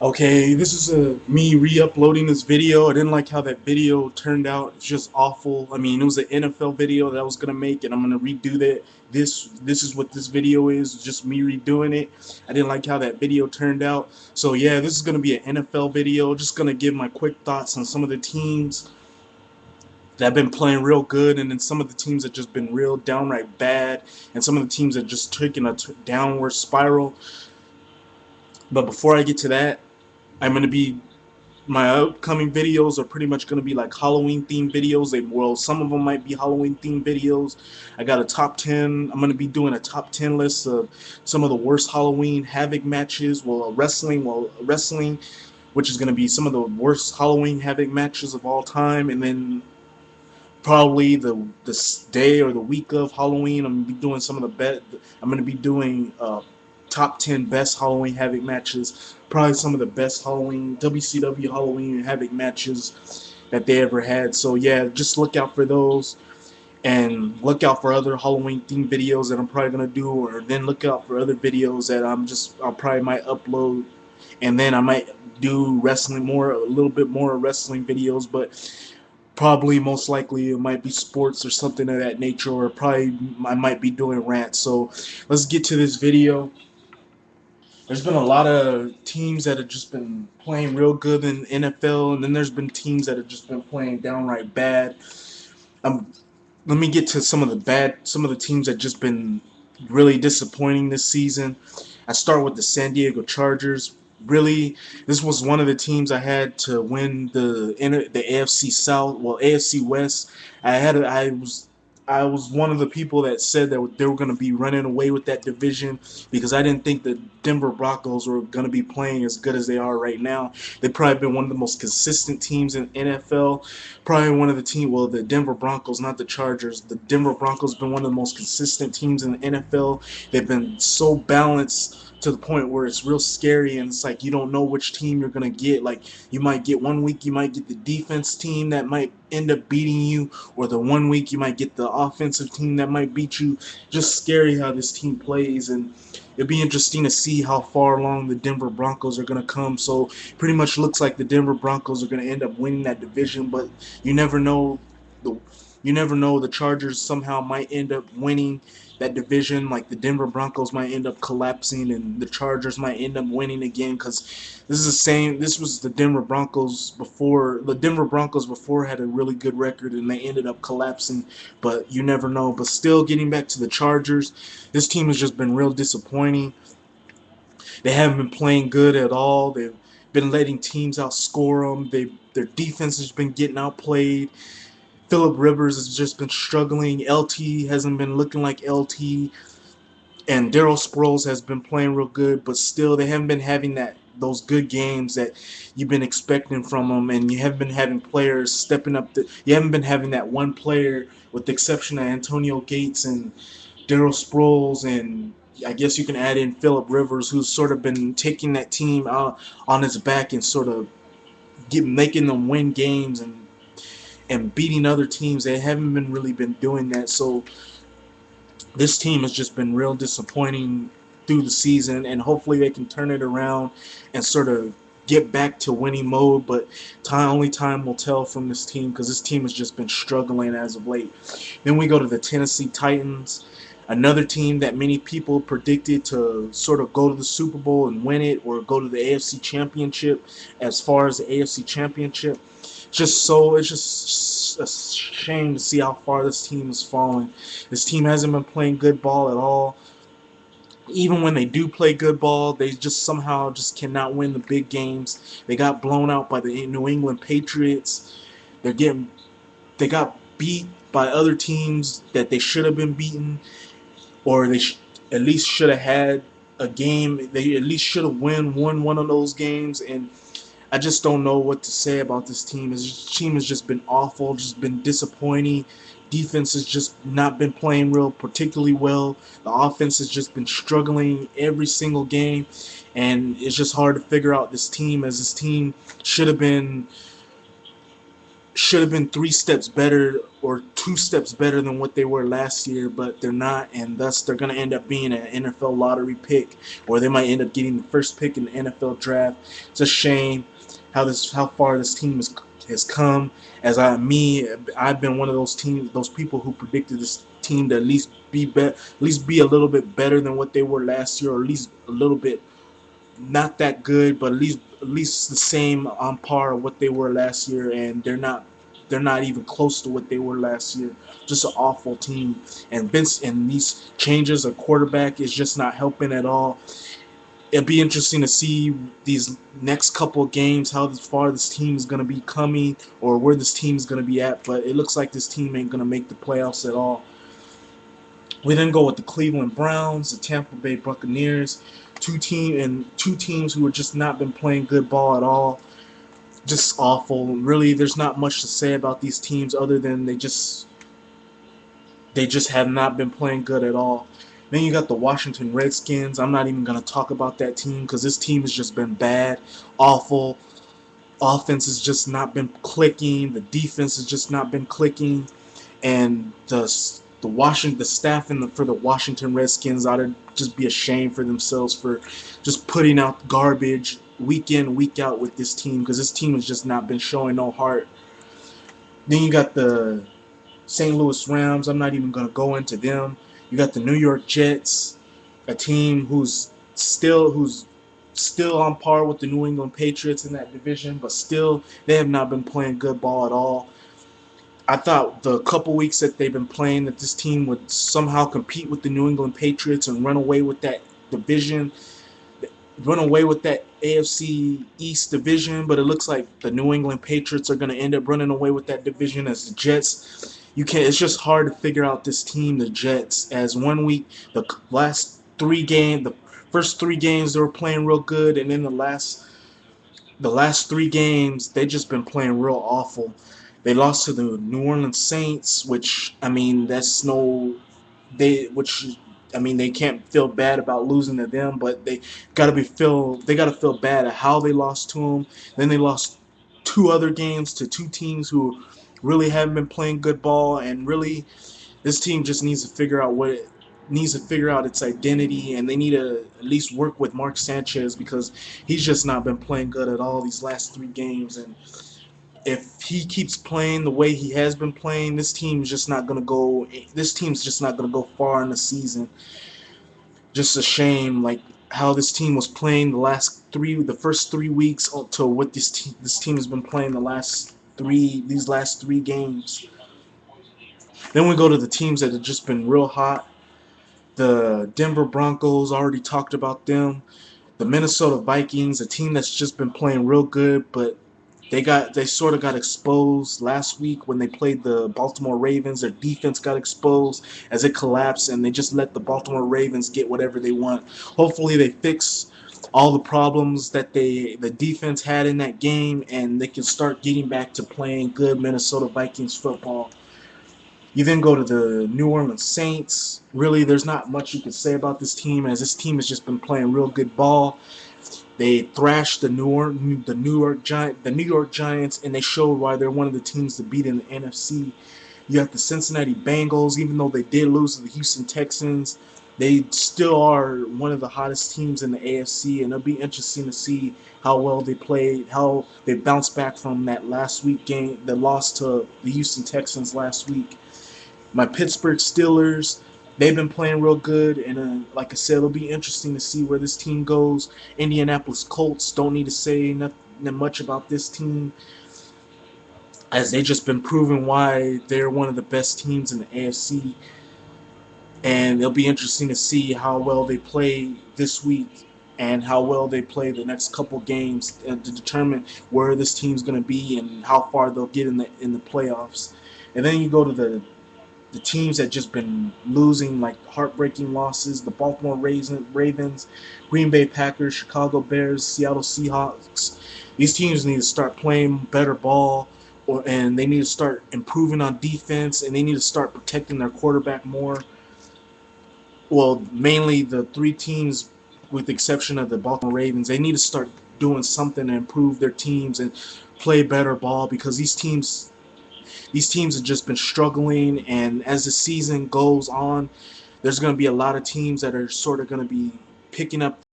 Okay, this is me re-uploading this video. I didn't like how that video turned out. It's just awful. I mean, it was an NFL video that I was gonna make, and I'm gonna redo that. This is what this video is. Just me redoing it. I didn't like how that video turned out. So yeah, this is gonna be an NFL video. Just gonna give my quick thoughts on some of the teams that have been playing real good, and then some of the teams that just been real downright bad, and some of the teams that just taken a downward spiral. But before I get to that, I'm gonna be my upcoming videos are pretty much going to be like Halloween themed videos. Some of them might be Halloween themed videos. I got a top 10. I'm going to be doing a top 10 list of some of the worst Halloween Havoc matches. Wrestling, which is going to be some of the worst Halloween Havoc matches of all time, and then probably the day or the week of Halloween, I'm gonna be doing some of the bet. I'm gonna be doing top 10 best Halloween Havoc matches. Probably some of the best Halloween WCW Halloween Havoc matches that they ever had. So yeah, just look out for those. And look out for other Halloween themed videos that I'm probably gonna do, or then look out for other videos that I'll probably might upload, and then I might do a little bit more wrestling videos, but probably most likely it might be sports or something of that nature, or probably I might be doing rants. So let's get to this video. There's been a lot of teams that have just been playing real good in the NFL, and then there's been teams that have just been playing downright bad. Um, Let me get to some of the teams that just been really disappointing this season. I start with the San Diego Chargers. Really, this was one of the teams I had to win the AFC South, well AFC West. I was one of the people that said that they were going to be running away with that division because I didn't think the Denver Broncos were going to be playing as good as they are right now. They've probably been one of the most consistent teams in NFL. Probably one of the Denver Broncos, not the Chargers. The Denver Broncos have been one of the most consistent teams in the NFL. They've been so balanced to the point where it's real scary, and it's like you don't know which team you're gonna get. Like you might get one week, you might get the defense team that might end up beating you, or the one week you might get the offensive team that might beat you. Just scary how this team plays, and it'd be interesting to see how far along the Denver Broncos are gonna come. So pretty much looks like the Denver Broncos are gonna end up winning that division, but you never know. The you never know. The Chargers somehow might end up winning that division. Like the Denver Broncos might end up collapsing, and the Chargers might end up winning again. Because this is the same. This was the Denver Broncos before. The Denver Broncos before had a really good record, and they ended up collapsing. But you never know. But still, getting back to the Chargers, this team has just been real disappointing. They haven't been playing good at all. They've been letting teams outscore them. Their defense has been getting outplayed. Philip Rivers has just been struggling. LT hasn't been looking like LT, and Daryl Sproles has been playing real good, but still they haven't been having those good games that you've been expecting from them, and you haven't been having players stepping up. You haven't been having that one player, with the exception of Antonio Gates and Daryl Sproles, and I guess you can add in Philip Rivers, who's sort of been taking that team out on his back and sort of making them win games and beating other teams. They haven't been really been doing that. So this team has just been real disappointing through the season, and hopefully they can turn it around and sort of get back to winning mode. But only time will tell from this team, because this team has just been struggling as of late. Then we go to the Tennessee Titans, another team that many people predicted to sort of go to the Super Bowl and win it, or go to the AFC Championship. As far as the AFC Championship, it's just a shame to see how far this team has fallen. This team hasn't been playing good ball at all. Even when they do play good ball, they just somehow just cannot win the big games. They got blown out by the New England Patriots. They're getting they got beat by other teams that they should have been beaten, or at least should have had a game. They at least should have won one of those games, and I just don't know what to say about this team. This team has just been awful, just been disappointing. Defense has just not been playing real particularly well. The offense has just been struggling every single game, and it's just hard to figure out this team, as this team should have been should have been 3 steps better or 2 steps better than what they were last year, but they're not, and thus they're going to end up being an NFL lottery pick, or they might end up getting the first pick in the NFL draft. It's a shame how far this team has come. I've been one of those people who predicted this team to at least be a little bit better than what they were last year, or at least a little bit not that good, but at least the same on par of what they were last year, and they're not even close to what they were last year. Just an awful team, and these changes of quarterback is just not helping at all. It'll be interesting to see these next couple of games how far this team is going to be coming or where this team is going to be at. But it looks like this team ain't going to make the playoffs at all. We then go with the Cleveland Browns, the Tampa Bay Buccaneers, two teams who have just not been playing good ball at all. Just awful. Really, there's not much to say about these teams other than they just have not been playing good at all. Then you got the Washington Redskins. I'm not even going to talk about that team because this team has just been bad, awful. Offense has just not been clicking. The defense has just not been clicking, and the staff for the Washington Redskins ought to just be ashamed for themselves for just putting out garbage week in, week out with this team, because this team has just not been showing no heart. Then you got the St. Louis Rams. I'm not even going to go into them. You got the New York Jets, a team who's still on par with the New England Patriots in that division, but still they have not been playing good ball at all. I thought the couple weeks that they've been playing that this team would somehow compete with the New England Patriots and run away with that division, run away with that AFC East division, but it looks like the New England Patriots are going to end up running away with that division as the Jets. It's just hard to figure out this team, the Jets, as one week, the first 3 games they were playing real good, and then the last 3 games they just been playing real awful. They lost to the New Orleans Saints, which I mean they can't feel bad about losing to them, but they gotta feel bad at how they lost to them. Then they lost 2 other games to 2 teams who really haven't been playing good ball, and really this team just needs to figure out its identity, and they need to at least work with Mark Sanchez because he's just not been playing good at all these last 3 games. And if he keeps playing the way he has been playing, this team's just not gonna go. This team's just not gonna go far in the season. Just a shame, like how this team was playing the first 3 weeks to what this team has been playing these last 3 games. Then we go to the teams that have just been real hot. The Denver Broncos, already talked about them. The Minnesota Vikings, a team that's just been playing real good, but they sort of got exposed last week when they played the Baltimore Ravens. Their defense got exposed as it collapsed, and they just let the Baltimore Ravens get whatever they want. Hopefully they fix all the problems that the defense had in that game, and they can start getting back to playing good Minnesota Vikings football. You then go to the New Orleans Saints. Really, there's not much you can say about this team, as this team has just been playing real good ball. They thrashed the New York Giants, and they showed why they're one of the teams to beat in the NFC. You have the Cincinnati Bengals. Even though they did lose to the Houston Texans, they still are one of the hottest teams in the AFC, and it'll be interesting to see how well they played, how they bounced back from that last week game, the loss to the Houston Texans last week. My Pittsburgh Steelers, they've been playing real good, and like I said, it'll be interesting to see where this team goes. Indianapolis Colts, don't need to say nothing much about this team, as they just been proving why they're one of the best teams in the AFC. And it'll be interesting to see how well they play this week and how well they play the next couple games to determine where this team's going to be and how far they'll get in the playoffs. And then you go to the teams that just been losing, like heartbreaking losses: the Baltimore Ravens, Green Bay Packers, Chicago Bears, Seattle Seahawks. These teams need to start playing better ball, and they need to start improving on defense, and they need to start protecting their quarterback more. Well, mainly the 3 teams, with the exception of the Baltimore Ravens, they need to start doing something to improve their teams and play better ball, because these teams these teams have just been struggling, and as the season goes on, there's going to be a lot of teams that are sort of going to be picking up